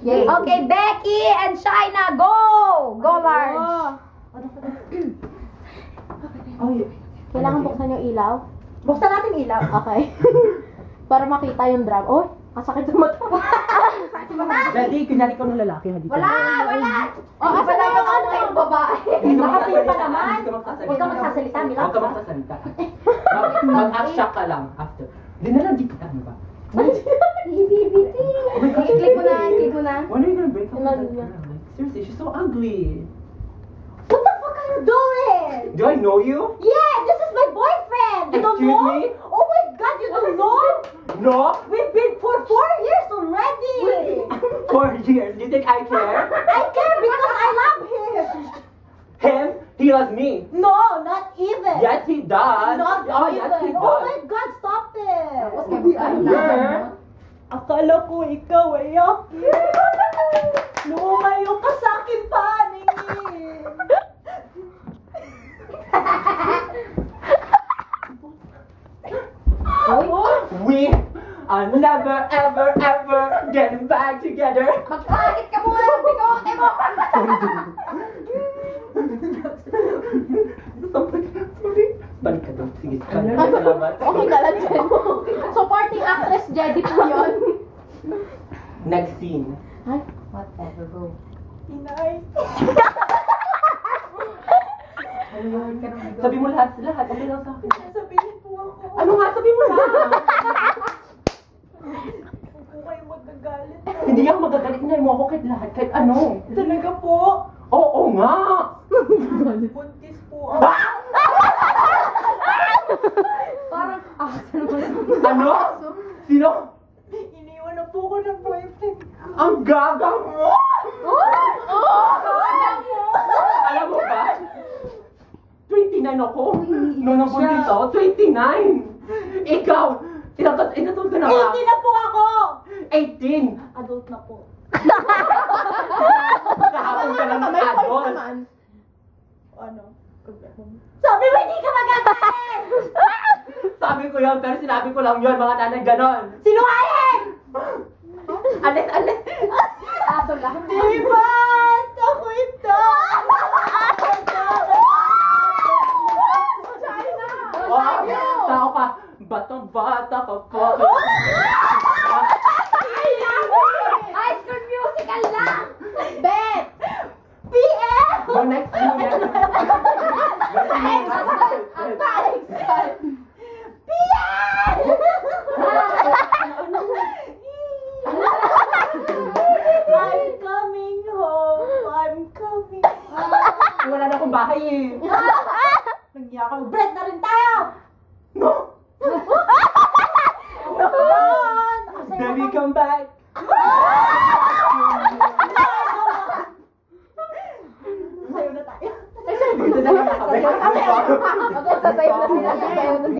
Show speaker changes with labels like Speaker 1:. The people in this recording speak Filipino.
Speaker 1: Yay. Okay, Becky and Shaina, go! Go, Large!
Speaker 2: Kailangan buksan yung ilaw?
Speaker 1: Buksan natin ilaw.
Speaker 2: Okay. Para makita yung drum. Oh, kasakit sa mata.
Speaker 3: Daddy, kunyari ko ng lalaki ha dito.
Speaker 1: Wala! Oh, wala yung ano yung babae. Nakapil pa naman. Huwag ka magsasalita, Mila.
Speaker 3: Huwag ka magsasalita. Mag-act ka lang after. Hindi na lang, di ka ano ba?
Speaker 1: Bibiti. Click mo na, click mo na.
Speaker 3: When are you gonna break up with that girl? Seriously, she's so ugly.
Speaker 1: What the fuck are you doing?
Speaker 3: Do I know you?
Speaker 1: Yeah, this is my boyfriend. You don't
Speaker 3: Excuse
Speaker 1: know?
Speaker 3: me?
Speaker 1: Oh my god, you don't know?
Speaker 3: No?
Speaker 1: We've been for 4 years already.
Speaker 3: 4 years. You think I care?
Speaker 1: I care because I love him.
Speaker 3: Him? He loves me.
Speaker 1: No, not even.
Speaker 3: Yes, he does.
Speaker 1: Not
Speaker 3: Oh,
Speaker 1: even.
Speaker 3: yes, he does.
Speaker 1: Oh my god, stop it.
Speaker 3: Girl.
Speaker 1: Akala ko ikaw ay akin. Lumayo ka sa akin paningin.
Speaker 3: We are never, ever, ever getting back together.
Speaker 1: Magpakit ka muna ng bigote mo.
Speaker 3: Sorry. Balik ka doon. Sige. Salamat.
Speaker 2: Okay ka lang dyan. Supporting actress Jedi po yun.
Speaker 3: Next scene.
Speaker 2: Ay,
Speaker 1: Whatever, go.
Speaker 2: inay.
Speaker 3: Sabi mo lahat. Okay lang sa akin.
Speaker 2: Sabihin po ako.
Speaker 3: Ano nga? Sabi mo lang.
Speaker 2: Huwag po kayo magagalit.
Speaker 3: Hindi ako magagalit na mo ako kahit lahat. Kahit ano.
Speaker 2: Talaga po?
Speaker 3: Oo nga.
Speaker 2: Buntis po ako.
Speaker 1: Parang,
Speaker 3: Ano? Sino?
Speaker 2: Iniwan na po ko ng boyfriend.
Speaker 3: Ang gaga mo! Alam mo ba? 29 ako. Noong nabuntis ako, 29! Ikaw! Inatod ka na ba?
Speaker 1: 80 na po ako.
Speaker 3: 18!
Speaker 1: Adult na po.
Speaker 3: Kahapon ka lang ng adult.
Speaker 2: Ano?
Speaker 1: Sabi mo hindi ka magagalit.
Speaker 3: Sabi ko yun, pero sinabi ko lang yun, mga nanay ganon.
Speaker 1: Sinungaling!
Speaker 3: Alis!
Speaker 1: Aso lang.
Speaker 2: Diba? Ako ito!
Speaker 3: Wow! Tao ka! Batang-bata ka pa!
Speaker 1: High School Musical lang!
Speaker 2: Bet!
Speaker 1: PM!
Speaker 3: Go next!
Speaker 2: I'm coming home. I'm coming home.
Speaker 3: Wala na akong bahay eh!
Speaker 1: Nangyaya ka, bread na rin tayo!
Speaker 3: No!
Speaker 1: Baby,
Speaker 3: Baby, come back!
Speaker 1: Sayo na tayo.
Speaker 3: Dito na lang ako.
Speaker 1: Sasayo na sila. Sasayo na sila.